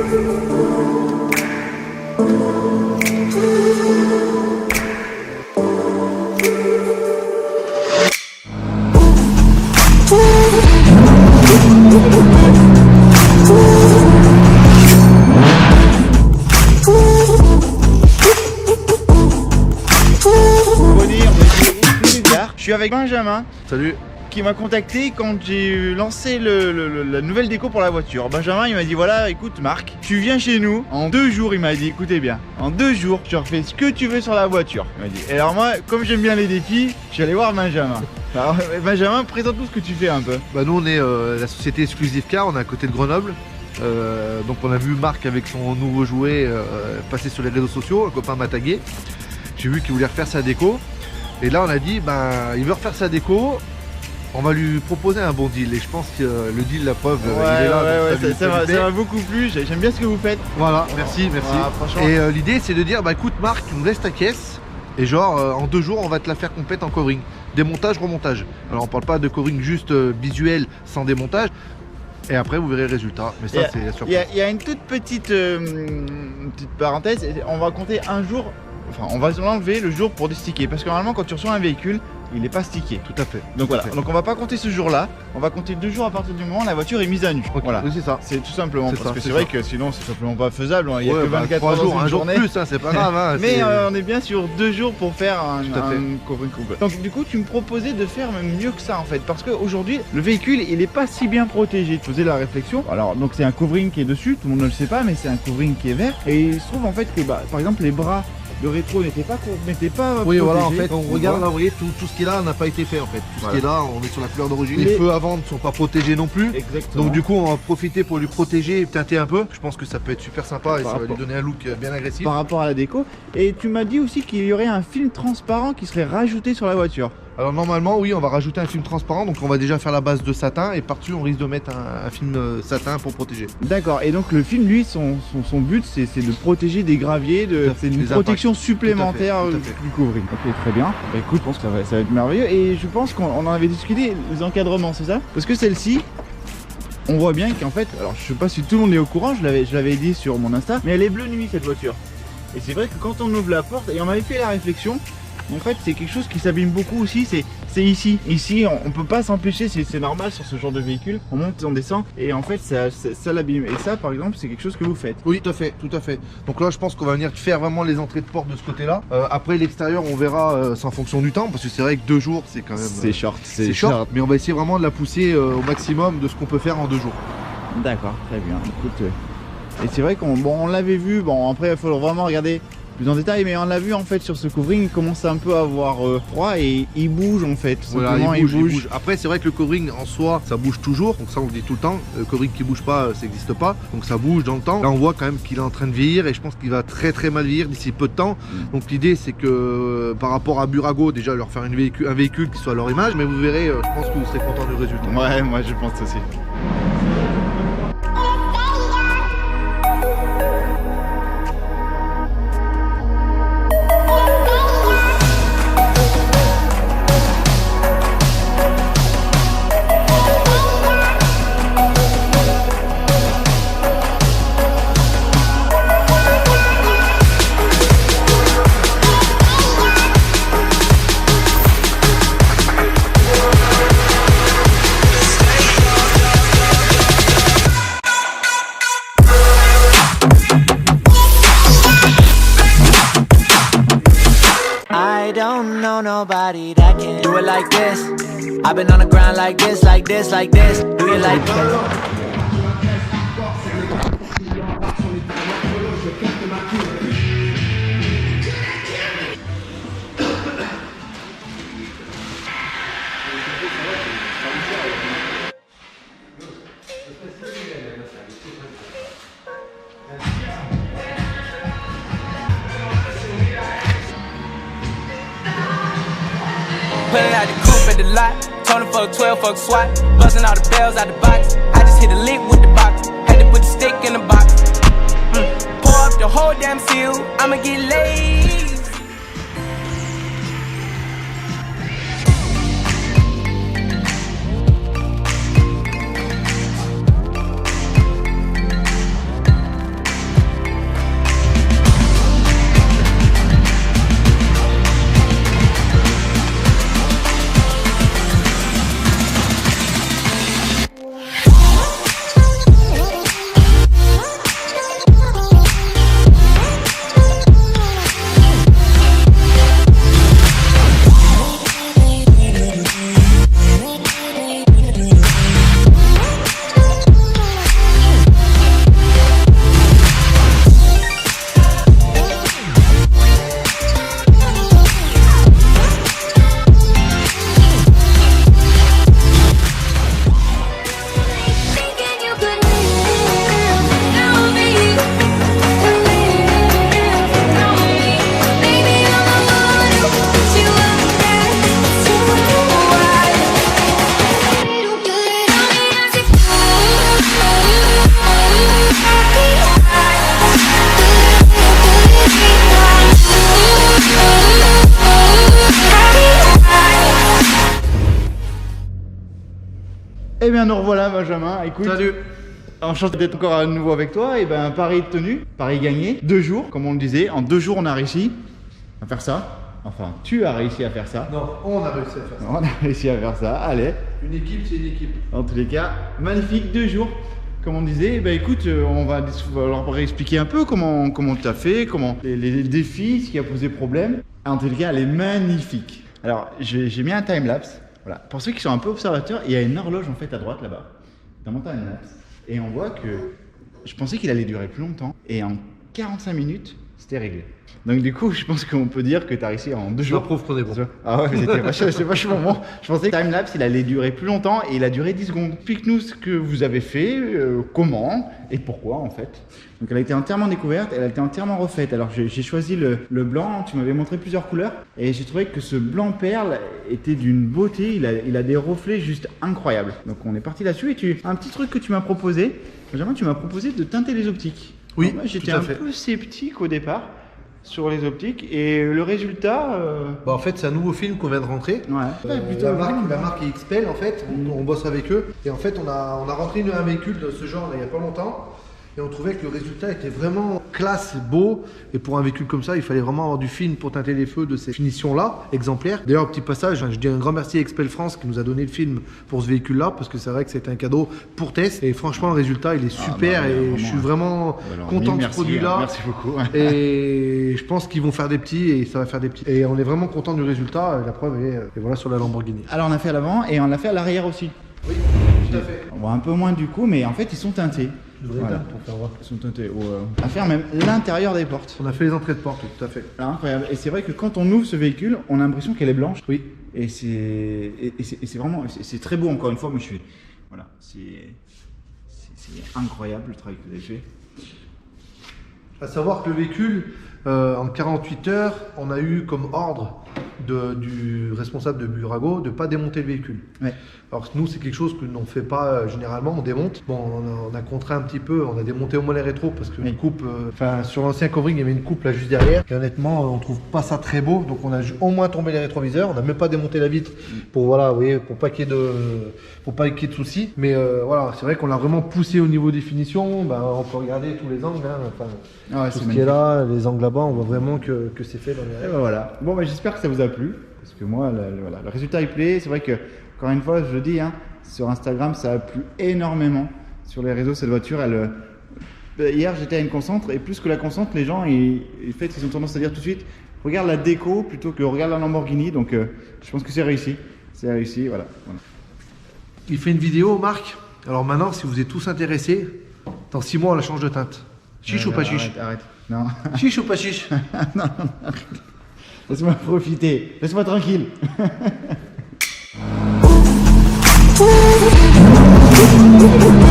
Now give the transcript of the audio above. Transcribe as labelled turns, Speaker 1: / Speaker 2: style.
Speaker 1: Je suis avec Benjamin.
Speaker 2: Salut.
Speaker 1: Qui m'a contacté quand j'ai lancé la nouvelle déco pour la voiture. Benjamin il m'a dit voilà écoute Marc, tu viens chez nous en 2 jours, il m'a dit écoutez bien, en 2 jours tu refais ce que tu veux sur la voiture. Il m'a dit. Et alors moi comme j'aime bien les défis, je suis allé voir Benjamin. Alors Benjamin, présente-nous ce que tu fais un peu.
Speaker 2: Bah nous on est la société Exclusive Car, on est à côté de Grenoble. Donc on a vu Marc avec son nouveau jouet passer sur les réseaux sociaux, un copain m'a tagué. J'ai vu qu'il voulait refaire sa déco. Et là on a dit ben il veut refaire sa déco. On va lui proposer un bon deal et je pense que le deal, la preuve, il est là.
Speaker 1: Ça m'a beaucoup plu, j'aime bien ce que vous faites.
Speaker 2: Voilà, merci.
Speaker 1: Voilà,
Speaker 2: et l'idée c'est de dire, bah écoute Marc, tu nous laisses ta caisse et genre en 2 jours on va te la faire complète en covering. Démontage, remontage. Alors on parle pas de covering juste visuel sans démontage. Et après vous verrez le résultat, mais ça c'est la surprise.
Speaker 1: Il y a une toute petite parenthèse, on va compter un jour, enfin on va l'enlever le jour pour désticker. Parce que normalement quand tu reçois un véhicule, il n'est pas stické.
Speaker 2: Tout à fait.
Speaker 1: Donc voilà, donc on va pas compter ce jour-là, on va compter 2 jours à partir du moment où la voiture est mise à nu.
Speaker 2: Okay.
Speaker 1: Voilà,
Speaker 2: oui, c'est ça.
Speaker 1: C'est tout simplement, parce que c'est
Speaker 2: vrai
Speaker 1: que sinon c'est simplement pas faisable, il y a que 24
Speaker 2: 3
Speaker 1: heures
Speaker 2: jours,
Speaker 1: dans une
Speaker 2: un jour
Speaker 1: journée.
Speaker 2: plus, hein, c'est pas grave. Hein,
Speaker 1: mais on est bien sur 2 jours pour faire un covering complet. Donc du coup tu me proposais de faire même mieux que ça en fait, parce qu'aujourd'hui le véhicule il est pas si bien protégé. Je faisais la réflexion, alors donc c'est un covering qui est dessus, tout le monde ne le sait pas, mais c'est un covering qui est vert. Et il se trouve en fait que par exemple les bras de rétro n'était pas
Speaker 2: oui
Speaker 1: protégé.
Speaker 2: voilà, en fait on regarde là, vous voyez tout ce qui est là n'a pas été fait en fait. Tout ce qui est là, on est sur la couleur d'origine. Les feux avant ne sont pas protégés non plus.
Speaker 1: Exactement.
Speaker 2: Donc du coup on va profiter pour lui protéger et teinter un peu. Je pense que ça peut être super sympa et ça va lui donner un look bien agressif.
Speaker 1: Par rapport à la déco. Et tu m'as dit aussi qu'il y aurait un film transparent qui serait rajouté sur la voiture.
Speaker 2: Alors normalement oui, on va rajouter un film transparent, donc on va déjà faire la base de satin et par-dessus on risque de mettre un film satin pour protéger.
Speaker 1: D'accord, et donc le film lui son but c'est de protéger des graviers, c'est une protection supplémentaire du covering. Ok, très bien. Bah écoute, je pense que ça va être merveilleux et je pense qu'on en avait discuté, les encadrements, c'est ça? Parce que celle-ci, on voit bien qu'en fait, alors je sais pas si tout le monde est au courant, je l'avais dit sur mon Insta, mais elle est bleu nuit cette voiture. Et c'est vrai que quand on ouvre la porte, et on avait fait la réflexion, en fait c'est quelque chose qui s'abîme beaucoup aussi, c'est ici. Ici on peut pas s'empêcher, c'est normal sur ce genre de véhicule, on monte, on descend et en fait ça l'abîme. Et ça par exemple c'est quelque chose que vous faites.
Speaker 2: Oui tout à fait. Donc là je pense qu'on va venir faire vraiment les entrées de porte de ce côté là. Après l'extérieur on verra c'est en fonction du temps, parce que c'est vrai que 2 jours c'est quand même...
Speaker 1: C'est short.
Speaker 2: Mais on va essayer vraiment de la pousser au maximum de ce qu'on peut faire en 2 jours.
Speaker 1: D'accord, très bien. Écoute, et c'est vrai qu'on l'avait vu, bon après il faut vraiment regarder plus en détail, mais on l'a vu en fait sur ce covering, il commence un peu à avoir froid et il bouge en fait.
Speaker 2: Voilà, il bouge. Après c'est vrai que le covering en soi ça bouge toujours, donc ça on le dit tout le temps, le covering qui bouge pas ça n'existe pas, donc ça bouge dans le temps. Là on voit quand même qu'il est en train de vieillir et je pense qu'il va très mal vieillir d'ici peu de temps. Donc l'idée c'est que par rapport à Burago, déjà leur faire un véhicule qui soit à leur image, mais vous verrez, je pense que vous serez content du résultat.
Speaker 1: Ouais, moi je pense aussi.
Speaker 3: I don't know nobody that can do it like this. I've been on the ground like this, like this, like this. Do you like this? Pulling out the coupe at the lot. Told him fuck 12, fuck SWAT. Busting all the bells out the box. I just hit a lick with the box. Had to put the stick in the box. Pour up the whole damn field. I'ma get laid.
Speaker 1: Eh bien, nous revoilà, Benjamin. Écoute,
Speaker 2: Salut.
Speaker 1: enchanté d'être encore à nouveau avec toi. Et ben, Paris tenu, Paris gagné. 2 jours, comme on le disait. En 2 jours, on a réussi à faire ça. Enfin, tu as réussi à faire ça.
Speaker 2: Non, on a réussi à faire ça.
Speaker 1: On a réussi à faire ça. Allez.
Speaker 2: Une équipe, c'est une équipe.
Speaker 1: En tous les cas, magnifique 2 jours. Comme on disait, bah écoute, on va leur réexpliquer un peu comment tu as fait, comment les défis, ce qui a posé problème. En tous les cas, elle est magnifique. Alors, j'ai mis un time-lapse. Voilà. Pour ceux qui sont un peu observateurs, il y a une horloge en fait à droite là-bas, dans mon time-lapse. Et on voit que je pensais qu'il allait durer plus longtemps. Et en 45 minutes, c'était réglé. Donc du coup, je pense qu'on peut dire que tu as réussi en 2 jours.
Speaker 2: Ça prouve qu'on est bon.
Speaker 1: Ah ouais, c'était vachement bon. Je pensais que Timelapse, il allait durer plus longtemps et il a duré 10 secondes. Explique-nous ce que vous avez fait, comment et pourquoi en fait. Donc elle a été entièrement découverte, elle a été entièrement refaite. Alors j'ai choisi le blanc, tu m'avais montré plusieurs couleurs et j'ai trouvé que ce blanc perle était d'une beauté, il a des reflets juste incroyables. Donc on est parti là-dessus et un petit truc que tu m'as proposé, Benjamin, tu m'as proposé de teinter les optiques.
Speaker 2: Oui,
Speaker 1: alors moi j'étais
Speaker 2: tout à
Speaker 1: un
Speaker 2: fait.
Speaker 1: peu sceptique au départ sur les optiques et le résultat
Speaker 2: Bah, en fait, c'est un nouveau film qu'on vient de rentrer.
Speaker 1: ouais, plutôt
Speaker 2: La marque est XPEL en fait, on bosse avec eux. Et en fait, on a rentré un véhicule de ce genre il n'y a pas longtemps. Et on trouvait que le résultat était vraiment classe, beau. Et pour un véhicule comme ça, il fallait vraiment avoir du film pour teinter les feux de ces finitions-là, exemplaires. D'ailleurs, petit passage, je dis un grand merci à XPEL France qui nous a donné le film pour ce véhicule-là, parce que c'est vrai que c'était un cadeau pour Tess. Et franchement, le résultat, il est super. Et je suis vraiment content de ce produit-là.
Speaker 1: Merci beaucoup.
Speaker 2: Et je pense qu'ils vont faire des petits et ça va faire des petits. Et on est vraiment content du résultat. La preuve est et voilà sur la Lamborghini.
Speaker 1: Alors on a fait à l'avant et on l'a fait à l'arrière aussi.
Speaker 2: Oui, tout à fait.
Speaker 1: On voit un peu moins du coup, mais en fait ils sont teintés. Voilà.
Speaker 2: Pour faire voir.
Speaker 1: Ils sont teintés. À faire même l'intérieur des portes.
Speaker 2: On a fait les entrées de porte, tout à fait.
Speaker 1: Là, incroyable. Et c'est vrai que quand on ouvre ce véhicule, on a l'impression qu'elle est blanche.
Speaker 2: Oui.
Speaker 1: Et c'est vraiment, c'est très beau encore une fois. Mais voilà, c'est incroyable le travail que vous avez fait.
Speaker 2: À savoir que le véhicule, en 48 heures, on a eu comme ordre du responsable de Burago de ne pas démonter le véhicule.
Speaker 1: Ouais.
Speaker 2: Alors nous, c'est quelque chose que l'on ne fait pas généralement, on démonte. Bon, on a contraint un petit peu, on a démonté au moins les rétros parce que
Speaker 1: Oui.
Speaker 2: une coupe, sur l'ancien covering, il y avait une coupe là juste derrière. Et honnêtement, on trouve pas ça très beau, donc on a au moins tombé les rétroviseurs. On n'a même pas démonté la vitre pour voilà, vous voyez, pour pas qu'il y ait de soucis. Mais voilà, c'est vrai qu'on l'a vraiment poussé au niveau des finitions. Ben, on peut regarder tous les angles, hein, enfin,
Speaker 1: Ah ouais,
Speaker 2: tout
Speaker 1: c'est
Speaker 2: ce qui est
Speaker 1: magnifique.
Speaker 2: là, les angles là-bas, on voit vraiment que c'est fait dans les
Speaker 1: Et ben voilà. Bon, bah, j'espère que ça vous a plu. Parce que moi, voilà, le résultat il plaît. C'est vrai que, encore une fois, je le dis, hein, sur Instagram, ça a plu énormément. Sur les réseaux, cette voiture, hier, j'étais à une concentre. Et plus que la concentre, les gens, ils ont tendance à dire tout de suite regarde la déco plutôt que regarde la Lamborghini. Donc, je pense que c'est réussi. C'est réussi, voilà.
Speaker 2: Il fait une vidéo, Marc. Alors maintenant, si vous êtes tous intéressés, dans 6 mois, on la change de teinte. Chiche ou pas chiche?
Speaker 1: Arrête. Non.
Speaker 2: Chiche ou pas chiche?
Speaker 1: Non, arrête. Laisse-moi profiter. Laisse-moi tranquille.
Speaker 3: Ooh.